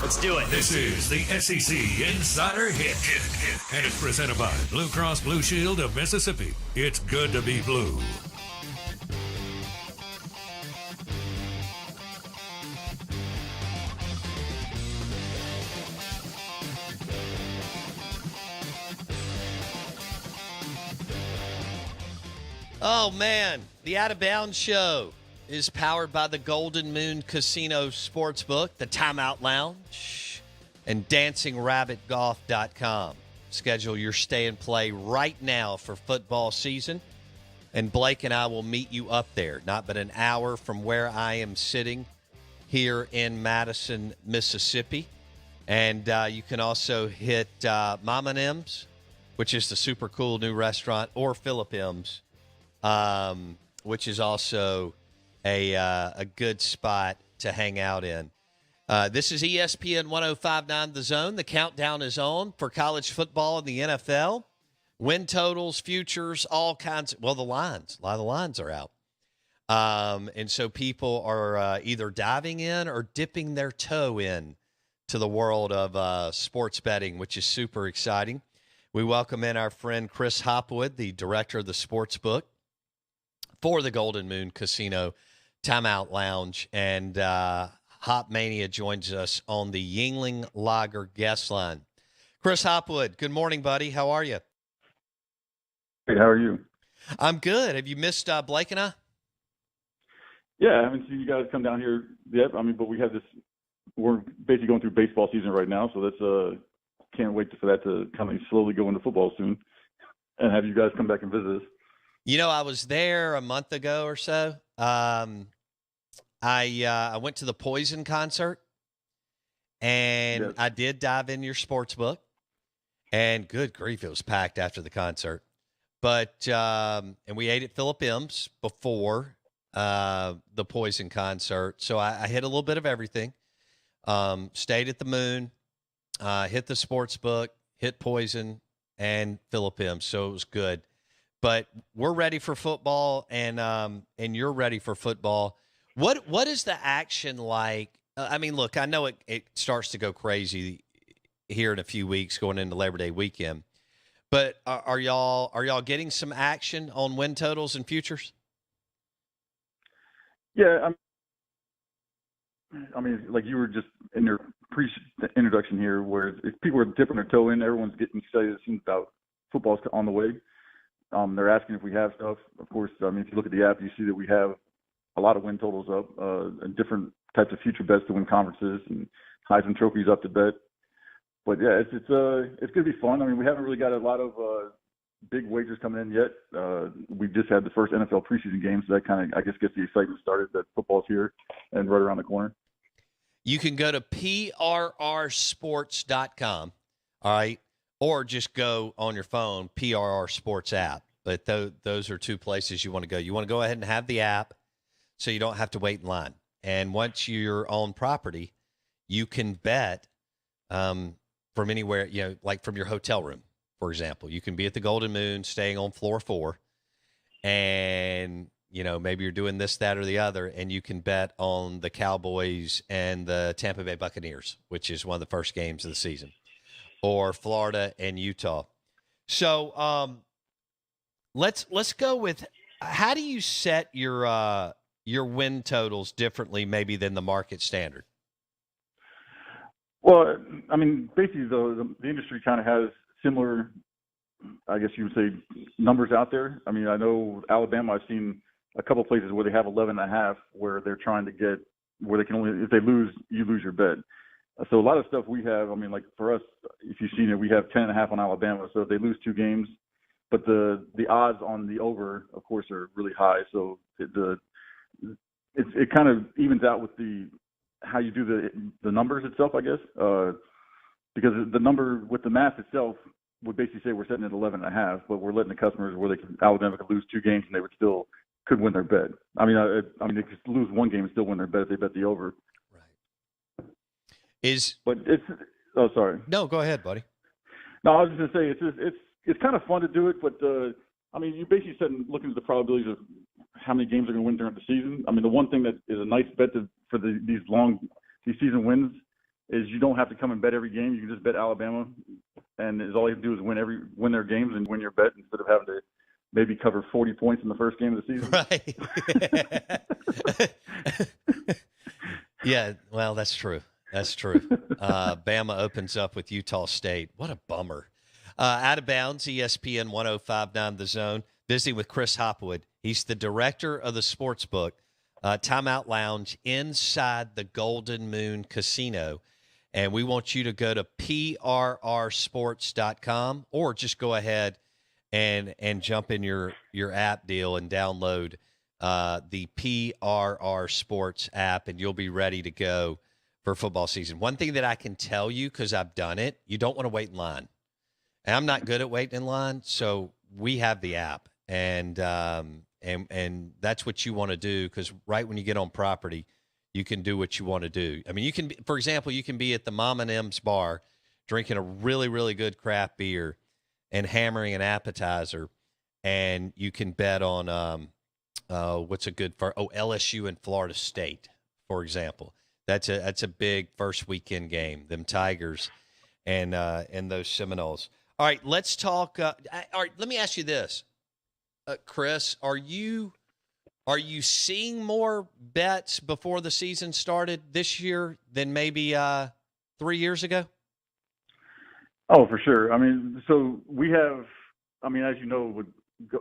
Let's do it. This is the SEC Insider Hit. And it's presented by Blue Cross Blue Shield of Mississippi. It's good to be blue. Oh, man. The Out of Bounds Show is powered by the Golden Moon Casino Sportsbook, the Timeout Lounge, and DancingRabbitGolf.com. Schedule your stay and play right now for football season, and Blake and I will meet you up there, not but an hour from where I am sitting here in Madison, Mississippi. And you can also hit Mama and M's, which is the super cool new restaurant, or Philip M's, which is also a good spot to hang out in. This is ESPN 105.9 The Zone. The countdown is on for college football and the NFL. Win totals, futures, all kinds. Well, the lines. A lot of the lines are out. And so people are either diving in or dipping their toe in to the world of sports betting, which is super exciting. We welcome in our friend Chris Hopwood, the director of the Sportsbook for the Golden Moon Casino Timeout Lounge. And Hop Mania joins us on the Yuengling Lager guest line. Chris Hopwood, good morning, buddy. How are you? Hey, how are you? I'm good. Have you missed Blake and I? Yeah, I haven't seen you guys come down here yet. But we have this. We're basically going through baseball season right now, so that's can't wait for that to kind of slowly go into football soon, and have you guys come back and visit us. You know, I was there a month ago or so. I went to the Poison concert, and Yes. I did dive into your sports book, and good grief, it was packed after the concert. But and we ate at Philip M's before the Poison concert, so I hit a little bit of everything. Stayed at the Moon, hit the sports book, hit Poison, and Philip M's, so it was good. But we're ready for football, and you're ready for football. What is the action like? Look, I know it starts to go crazy here in a few weeks going into Labor Day weekend. But are y'all getting some action on win totals and futures? Yeah, like you were just in your pre-introduction here, where if people are dipping their toe in, everyone's getting excited. It seems about football's on the way. They're asking if we have stuff. Of course, if you look at the app, you see that we have a lot of win totals up, and different types of future bets to win conferences and Heisman trophies up to bet. But yeah, it's going to be fun. We haven't really got a lot of big wagers coming in yet. We just had the first NFL preseason game, so that kind of, I guess, gets the excitement started that football's here and right around the corner. You can go to prrsports.com, all right, or just go on your phone, PRR Sports app. But those are two places you want to go. You want to go ahead and have the app so you don't have to wait in line. And once you're on property, you can bet from anywhere, like from your hotel room, for example. You can be at the Golden Moon staying on floor 4, and maybe you're doing this, that, or the other, and you can bet on the Cowboys and the Tampa Bay Buccaneers, which is one of the first games of the season, or Florida and Utah. So let's go with, how do you set your win totals differently maybe than the market standard? Well, basically the industry kind of has similar, I guess you would say, numbers out there. I know Alabama, I've seen a couple places where they have 11.5, where they're trying to get, where they can only, if they lose, you lose your bet. So a lot of stuff we have, like for us, if you've seen it, we have 10.5 on Alabama. So if they lose 2 games, but the odds on the over, of course, are really high. So it kind of evens out with how you do the numbers itself, I guess, because the number with the math itself would basically say we're setting at 11.5, but we're letting the customers where Alabama could lose 2 games and they could win their bet. They could lose 1 game and still win their bet if they bet the over. Right. Sorry. No, go ahead, buddy. No, I was just gonna say it's kind of fun to do it, but you basically looking at the probabilities of how many games are going to win during the season. The one thing that is a nice bet for these season wins is you don't have to come and bet every game. You can just bet Alabama, and all you have to do is win their games and win your bet instead of having to maybe cover 40 points in the first game of the season. Right. Yeah, well, that's true. That's true. Bama opens up with Utah State. What a bummer. Out of bounds, ESPN 105.9 The Zone. Visiting with Chris Hopwood. He's the director of the Sportsbook, Timeout Lounge inside the Golden Moon Casino. And we want you to go to prrsports.com or just go ahead and jump in your app deal and download the PRR Sports app, and you'll be ready to go for football season. One thing that I can tell you, because I've done it, you don't want to wait in line. And I'm not good at waiting in line, so we have the app, and that's what you want to do, because right when you get on property, you can do what you want to do. I mean, you can, for example, you can be at the Mom and M's bar drinking a really, really good craft beer and hammering an appetizer, and you can bet on what's a good for LSU and Florida State, for example. That's a big first weekend game. Them Tigers and those Seminoles. All right, let's talk. All right, let me ask you this, Chris. Are you seeing more bets before the season started this year than maybe 3 years ago? Oh, for sure. I mean, so we have. I mean, as you know, with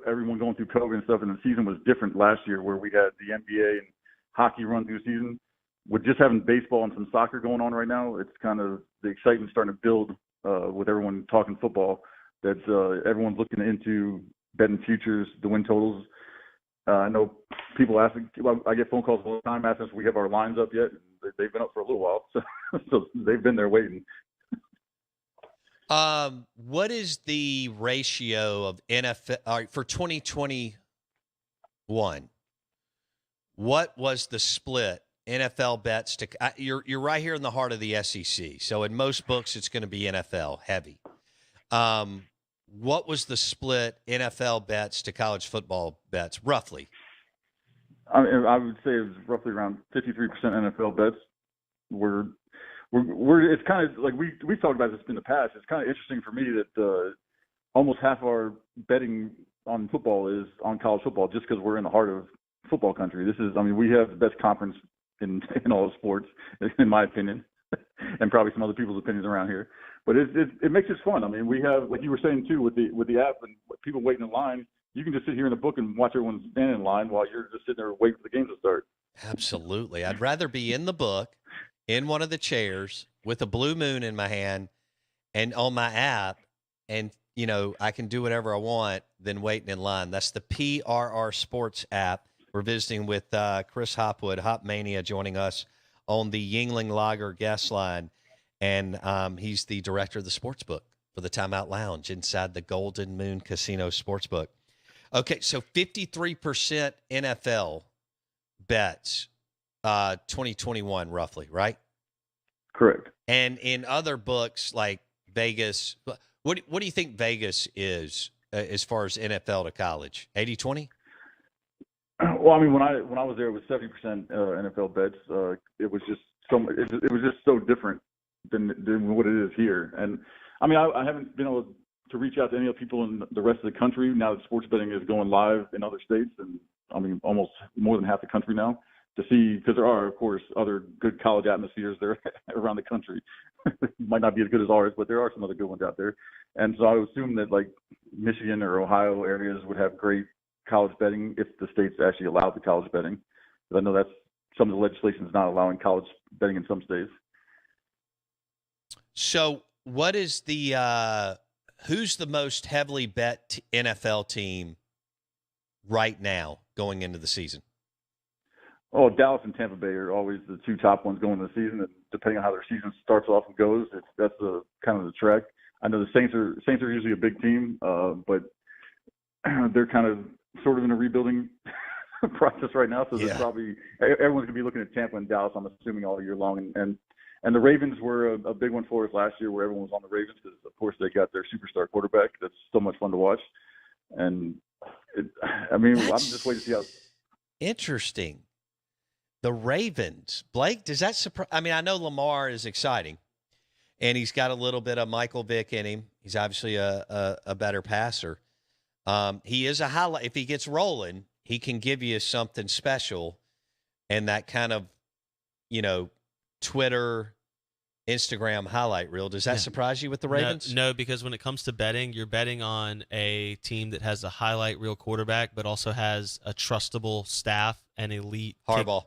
everyone going through COVID and stuff, and the season was different last year, where we had the NBA and hockey run through the season. With just having baseball and some soccer going on right now, it's kind of the excitement starting to build with everyone talking football. That everyone's looking into betting futures, the win totals. I know people asking. I get phone calls all the time asking if we have our lines up yet. They've been up for a little while, so they've been there waiting. What is the ratio of NFL for 2021? What was the split NFL bets to? You're right here in the heart of the SEC, so in most books it's going to be NFL heavy. What was the split NFL bets to college football bets, roughly? I would say it was roughly around 53% NFL bets. We're it's kind of like we've talked about this in the past. It's kind of interesting for me that almost half our betting on football is on college football, just because we're in the heart of football country. We have the best conference in all of sports, in my opinion, and probably some other people's opinions around here. But it makes it fun. I mean, we have, like you were saying too, with the app and people waiting in line. You can just sit here in the book and watch everyone stand in line while you're just sitting there waiting for the game to start. Absolutely, I'd rather be in the book, in one of the chairs with a blue moon in my hand and on my app, and I can do whatever I want than waiting in line. That's the PRR Sports app. We're visiting with Chris Hopwood, Hop Mania, joining us on the Yuengling Lager guest line, and he's the director of the Sportsbook for the Timeout Lounge inside the Golden Moon Casino Sportsbook. Okay, so 53% NFL bets 2021 roughly, right? Correct. And in other books like Vegas, what do you think Vegas is as far as NFL to college? 80-20? Well, I mean, when I was there, it was 70% NFL bets. It was just so different than what it is here. And I mean, I haven't been able to reach out to any of the people in the rest of the country now that sports betting is going live in other states, and I mean, almost more than half the country now, to see, because there are, of course, other good college atmospheres there around the country. Might not be as good as ours, but there are some other good ones out there. And so I would assume that like Michigan or Ohio areas would have great college betting if the states actually allowed the college betting. But I know that's some of the legislation is not allowing college betting in some states. So what is the who's the most heavily bet NFL team right now going into the season? Oh, Dallas and Tampa Bay are always the two top ones going into the season, and depending on how their season starts off and goes, that's the kind of the track. I know the Saints are usually a big team, but they're kind of sort of in a rebuilding process right now. So there's probably everyone's gonna be looking at Tampa and Dallas, I'm assuming, all year long. And the Ravens were a big one for us last year, where everyone was on the Ravens because, of course, they got their superstar quarterback. That's so much fun to watch. And I'm just waiting to see how. Interesting. The Ravens. Blake, does that surprise? I mean, I know Lamar is exciting, and he's got a little bit of Michael Vick in him. He's obviously a better passer. He is a highlight. If he gets rolling, he can give you something special, and that kind of, Twitter, Instagram highlight reel. Does that surprise you with the Ravens? No, because when it comes to betting, you're betting on a team that has a highlight reel quarterback, but also has a trustable staff and elite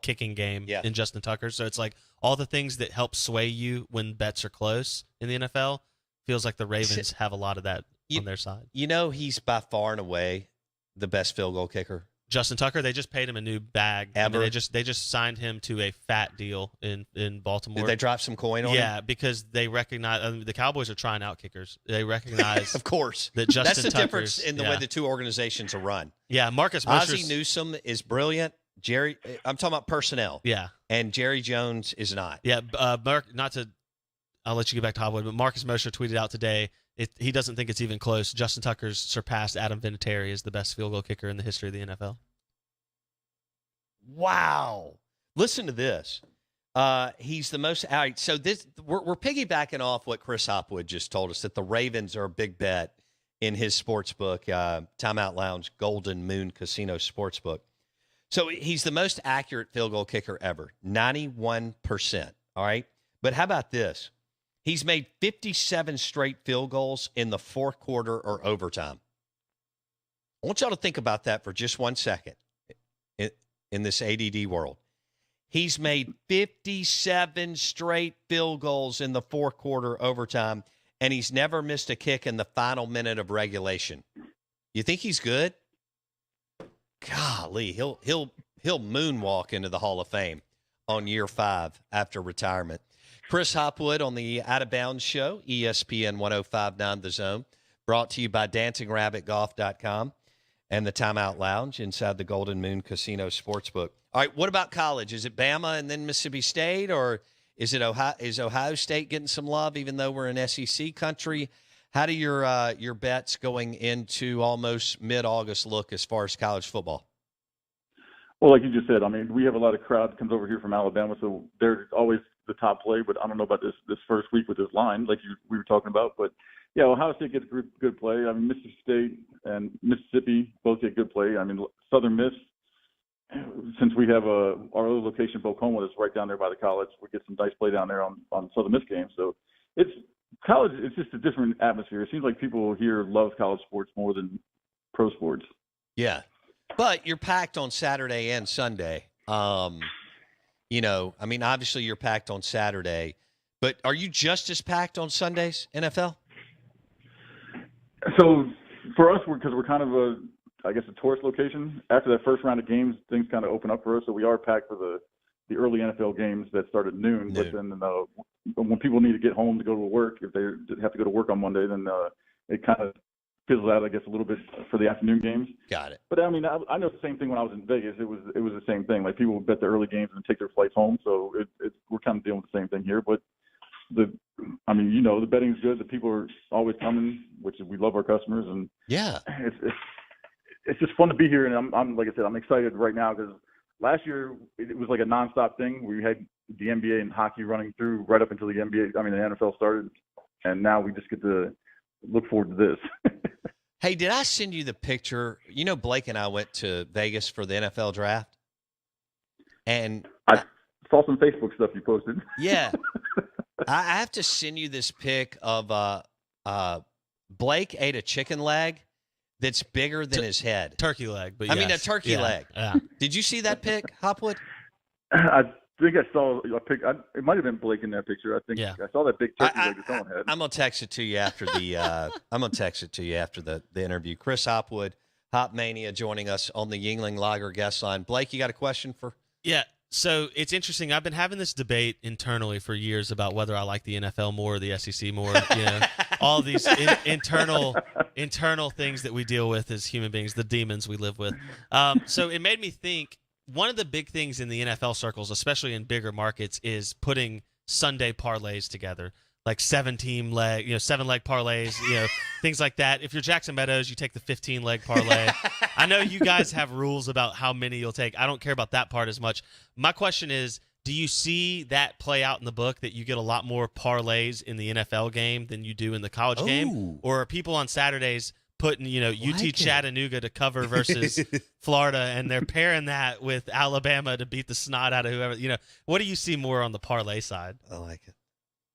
kicking game in Justin Tucker. So it's like all the things that help sway you when bets are close in the NFL. Feels like the Ravens have a lot of that on their side. He's by far and away the best field goal kicker. Justin Tucker, they just paid him a new bag. Ever? I mean, they just signed him to a fat deal in Baltimore. Did they drop some coin on him? Yeah, because they recognize the Cowboys are trying out kickers. They recognize, of course, that Justin That's the Tucker's, difference in the way the two organizations are run. Yeah, Marcus Ozzie Newsome is brilliant. I'm talking about personnel. Yeah, and Jerry Jones is not. Yeah, I'll let you get back to Hopwood, but Marcus Mosher tweeted out today. He doesn't think it's even close. Justin Tucker's surpassed Adam Vinatieri as the best field goal kicker in the history of the NFL. Wow. Listen to this. He's the most out. So we're piggybacking off what Chris Hopwood just told us, that the Ravens are a big bet in his sportsbook, Timeout Lounge Golden Moon Casino Sportsbook. So he's the most accurate field goal kicker ever, 91%. All right. But how about this? He's made 57 straight field goals in the fourth quarter or overtime. I want y'all to think about that for just 1 second in this ADD world. He's made 57 straight field goals in the fourth quarter overtime, and he's never missed a kick in the final minute of regulation. You think he's good? Golly, he'll moonwalk into the Hall of Fame on year 5 after retirement. Chris Hopwood on the Out of Bounds Show, ESPN 105.9 The Zone, brought to you by DancingRabbitGolf.com and the Timeout Lounge inside the Golden Moon Casino Sportsbook. All right, what about college? Is it Bama and then Mississippi State, or is Ohio State getting some love even though we're in SEC country? How do your bets going into almost mid-August look as far as college football? Well, like you just said, I mean, we have a lot of crowd that comes over here from Alabama, so they're always the top play. But I don't know about this first week with this line, like we were talking about. But yeah, Ohio State gets good play. I mean, Mississippi State and Mississippi both get good play. I mean, Southern Miss, since we have our other location, Oklahoma, that's right down there by the college, we get some nice play down there on Southern Miss games. So it's college. It's just a different atmosphere. It seems like people here love college sports more than pro sports. Yeah. But you're packed on Saturday and Sunday. I mean, obviously you're packed on Saturday, but are you just as packed on Sundays, NFL? So for us, because we're kind of a tourist location, after that first round of games, things kind of open up for us. So we are packed for the early NFL games that start at noon. But then when people need to get home to go to work, if they have to go to work on Monday, then it kind of fizzles out, I guess, a little bit for the afternoon games. Got it. But I mean, I know the same thing when I was in Vegas. It was the same thing. Like, people would bet the early games and take their flights home. So we're kind of dealing with the same thing here. But the betting's good. The people are always coming, which we love our customers, and yeah, it's just fun to be here. And I'm like I said, I'm excited right now because last year it was like a nonstop thing. We had the NBA and hockey running through right up until the NFL started, and now we just get to look forward to this. Hey, did I send you the picture? Blake and I went to Vegas for the NFL draft. And I saw some Facebook stuff you posted. Yeah. I have to send you this pic of Blake ate a chicken leg that's bigger than his head. Turkey leg. But I mean, a turkey leg. Yeah. Did you see that pic, Hopwood? I think I saw a pic. It might have been Blake in that picture. I think I saw that big turkey leg that someone had. I'm gonna text it to you after the the interview. Chris Hopwood, Hop Mania, joining us on the Yuengling Lager guest line. Blake, you got a question for? Yeah. So it's interesting. I've been having this debate internally for years about whether I like the NFL more or the SEC more. All these internal things that we deal with as human beings, the demons we live with. So it made me think. One of the big things in the NFL circles, especially in bigger markets, is putting Sunday parlays together, like 7 leg parlays, things like that. If you're Jackson Meadows, you take the 15 leg parlay. I know you guys have rules about how many you'll take. I don't care about that part as much. My question is, do you see that play out in the book, that you get a lot more parlays in the NFL game than you do in the college game? Or are people on Saturdays putting, UT Chattanooga to cover versus Florida, and they're pairing that with Alabama to beat the snot out of whoever? What do you see more on the parlay side? I like it.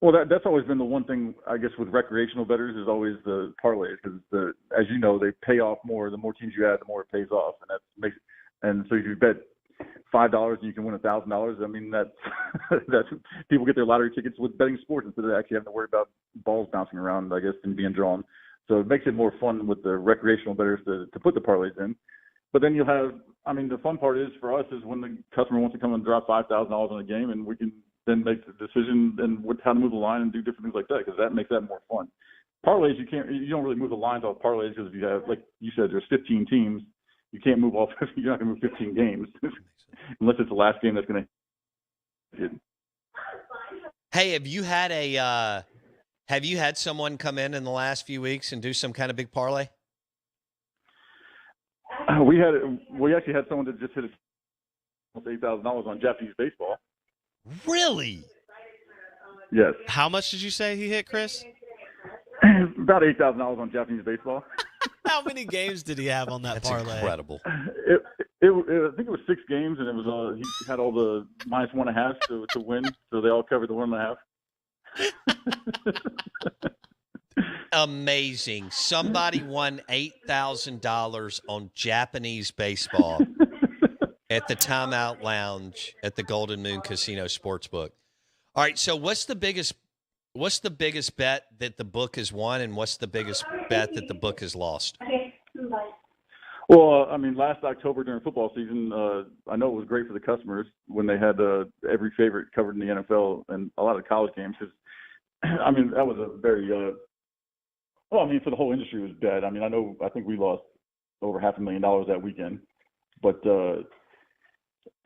Well, that's always been the one thing, I guess, with recreational bettors is always the parlays, because as you know, they pay off more. The more teams you add, the more it pays off, and so if you bet $5 and you can win $1,000. I mean, that's people get their lottery tickets with betting sports instead of actually having to worry about balls bouncing around, I guess, and being drawn. So it makes it more fun with the recreational bettors to put the parlays in. But then you'll have, I mean, the fun part is for us is when the customer wants to come and drop $5,000 on a game, and we can then make the decision and how to move the line and do different things like that, because that makes that more fun. Parlays, you don't really move the lines off parlays, because if you have, like you said, there's 15 teams. You can't move all. You're not going to move 15 games unless it's the last game that's going to hit. Hey, have you had someone come in the last few weeks and do some kind of big parlay? We actually had someone that just hit almost $8,000 on Japanese baseball. Really? Yes. How much did you say he hit, Chris? About $8,000 on Japanese baseball. How many games did he have on that parlay? That's incredible. I think it was 6 games, and it was he had all the -1.5 to win, so they all covered the 1.5. Amazing. Somebody won $8,000 on Japanese baseball at the Timeout Lounge at the Golden Moon Casino Sportsbook. All right, so what's the biggest bet that the book has won, and what's the biggest bet that the book has lost? Well, I mean, last October during football season, I know it was great for the customers when they had every favorite covered in the NFL and a lot of college games. Because, I mean, that was a very for the whole industry it was bad. I mean, I think we lost over $500,000 that weekend. But,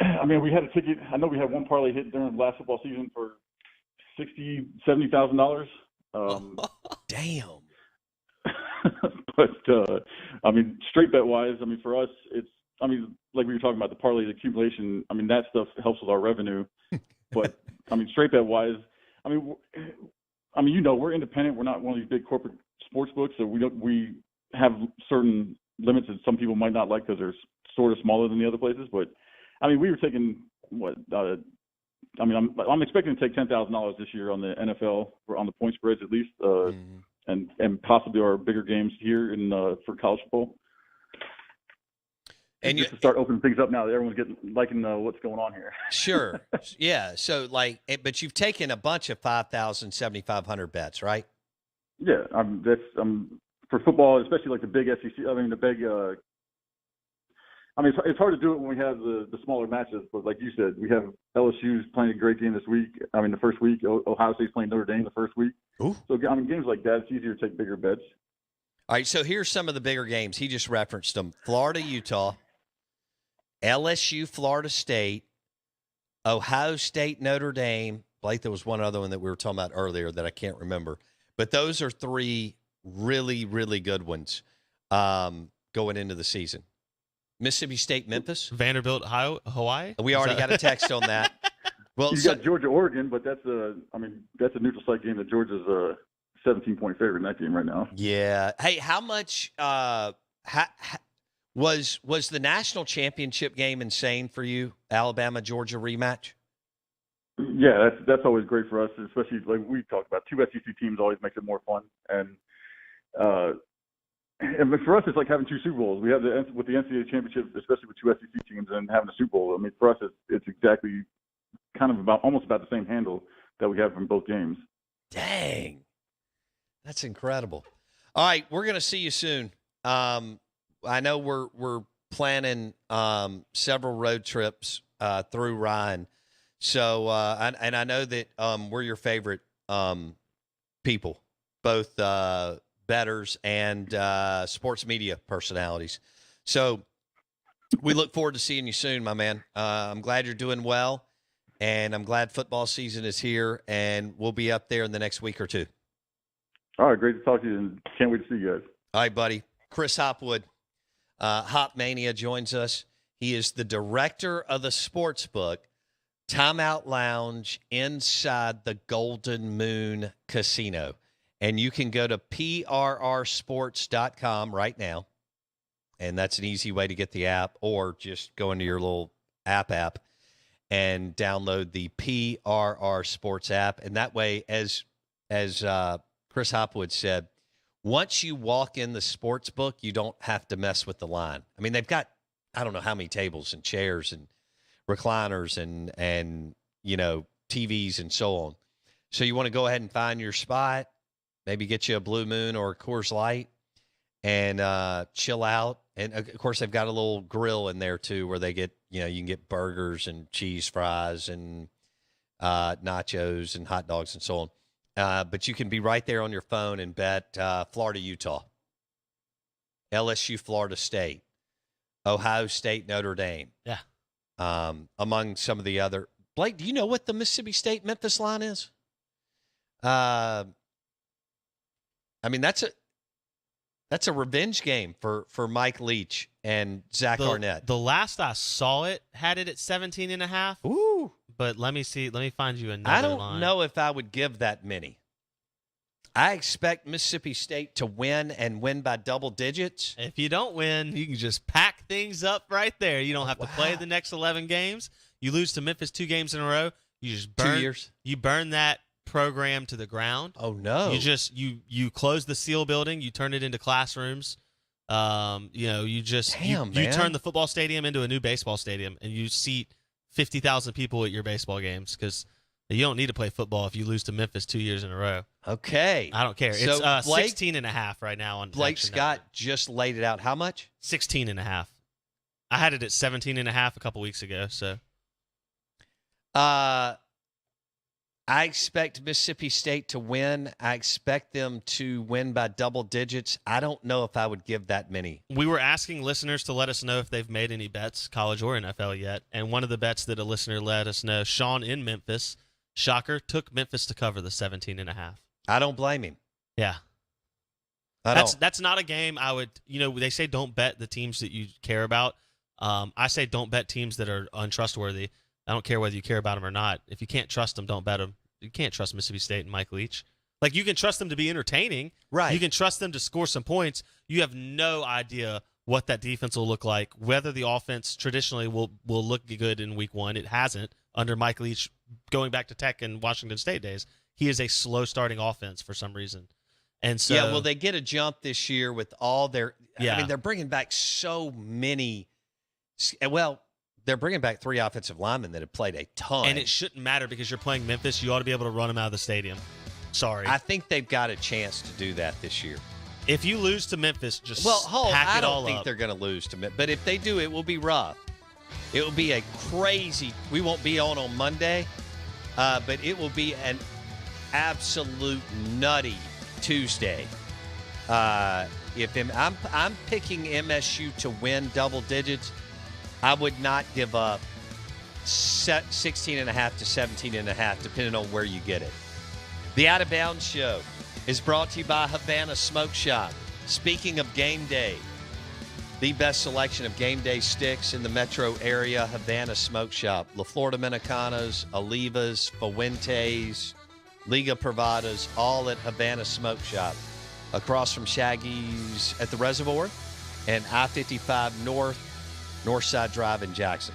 I mean, we had a ticket. I know we had one parlay hit during the last football season for $60,000-$70,000. Damn. But I mean, straight bet wise, I mean, for us, it's, I mean, like we were talking about the parlay accumulation. I mean, that stuff helps with our revenue. But I mean, straight bet wise, I mean, we're independent. We're not one of these big corporate sports books, so we have certain limits that some people might not like because they're sort of smaller than the other places. But I mean, we were taking I'm expecting to take $10,000 this year on the NFL on the point spreads at least, and possibly our bigger games here in for college football. And just to start opening things up now that everyone's liking what's going on here. Sure, yeah. So but you've taken a bunch of 5,000, 7,500 bets, right? Yeah, that's for football, especially like the big SEC. I mean, the big. It's hard to do it when we have the smaller matches, but like you said, we have LSU's playing a great game this week. I mean, the first week, Ohio State's playing Notre Dame the first week. Ooh. So, I mean, games like that, it's easier to take bigger bets. All right, so here's some of the bigger games. He just referenced them. Florida, Utah, LSU, Florida State, Ohio State, Notre Dame. Blake, there was one other one that we were talking about earlier that I can't remember. But those are 3 really, really good ones going into the season. Mississippi State, Memphis. Vanderbilt, Hawaii. We already got a text on that. Well, you got Georgia, Oregon, but that's a neutral site game that Georgia's a 17-point favorite in that game right now. Yeah. Hey, how much was the national championship game insane for you? Alabama, Georgia rematch. Yeah, that's always great for us, especially like we talked about. 2 SEC teams always makes it more fun, and for us, it's like having 2 Super Bowls. We have with the NCAA championship, especially with 2 SEC teams, and having a Super Bowl. I mean, for us, it's exactly kind of almost about the same handle that we have from both games. Dang, that's incredible. All right, we're gonna see you soon. I know we're planning several road trips through Ryan. So and I know that we're your favorite people, both bettors and sports media personalities. So we look forward to seeing you soon, my man. I'm glad you're doing well, and I'm glad football season is here, and we'll be up there in the next week or 2. All right, great to talk to you, and can't wait to see you guys. All right, buddy. Chris Hopwood. Hop Mania joins us. He is the director of the Sportsbook, Timeout Lounge inside the Golden Moon Casino. And you can go to prrsports.com right now. And that's an easy way to get the app, or just go into your little app and download the PRR Sports app. And that way, as Chris Hopwood said, once you walk in the sports book, you don't have to mess with the line. I mean, they've got, I don't know how many tables and chairs and recliners and TVs and so on. So you want to go ahead and find your spot, maybe get you a Blue Moon or a Coors Light, and chill out. And, of course, they've got a little grill in there, too, where they get, you can get burgers and cheese fries and nachos and hot dogs and so on. But you can be right there on your phone and bet Florida, Utah, LSU, Florida State, Ohio State, Notre Dame. Yeah. Among some of the other. Blake, do you know what the Mississippi State-Memphis line is? I mean, that's a revenge game for Mike Leach and Zach Arnett. The last I saw it had it at 17.5. Ooh. But let me see. Let me find you another I don't line. know if I would give that many. I expect Mississippi State to win and win by double digits. If you don't win, you can just pack things up right there. You don't have to play the next 11 games. You lose to Memphis 2 games in a row. You just burn 2 years. You burn that program to the ground. Oh no! You close the Seal building. You turn it into classrooms. You turn the football stadium into a new baseball stadium, and you seat 50,000 people at your baseball games, because you don't need to play football if you lose to Memphis 2 years in a row. Okay. I don't care. So It's Blake, 16.5 right now on Blake Action Scott Network. just laid it out. How much? 16.5. I had it at 17.5 a couple weeks ago. So, I expect Mississippi State to win. I expect them to win by double digits. I don't know if I would give that many. we were asking listeners to let us know if they've made any bets, college or NFL, yet. And one of the bets that a listener let us know, Sean in Memphis, shocker, took Memphis to cover the 17.5. I don't blame him. Yeah. That's not a game I would, they say don't bet the teams that you care about. I say don't bet teams that are untrustworthy. I don't care whether you care about them or not. If you can't trust them, don't bet them. You can't trust Mississippi State and Mike Leach. Like, you can trust them to be entertaining. Right. You can trust them to score some points. You have no idea what that defense will look like, whether the offense traditionally will look good in week one. It hasn't under Mike Leach going back to Tech and Washington State days. He is a slow-starting offense for some reason. And so, yeah, well, they get a jump this year with all their Yeah. I mean, they're bringing back so many. Well, they're bringing back 3 offensive linemen that have played a ton. and it shouldn't matter because you're playing Memphis. You ought to be able to run them out of the stadium. Sorry. I think they've got a chance to do that this year. If you lose to Memphis, just I pack it all don't think up. they're going to lose to Memphis. But if they do, it will be rough. It will be a crazy – we won't be on Monday, but it will be an absolute nutty Tuesday. I'm picking MSU to win double digits. I would not give up 16.5 to 17.5, depending on where you get it. The Out of Bounds Show is brought to you by Havana Smoke Shop. Speaking of game day, the best selection of game day sticks in the metro area, Havana Smoke Shop. La Florida Dominicanas, Olivas, Fuentes, Liga Privadas, all at Havana Smoke Shop. Across from Shaggy's at the Reservoir and I-55 North, Northside Drive in Jackson.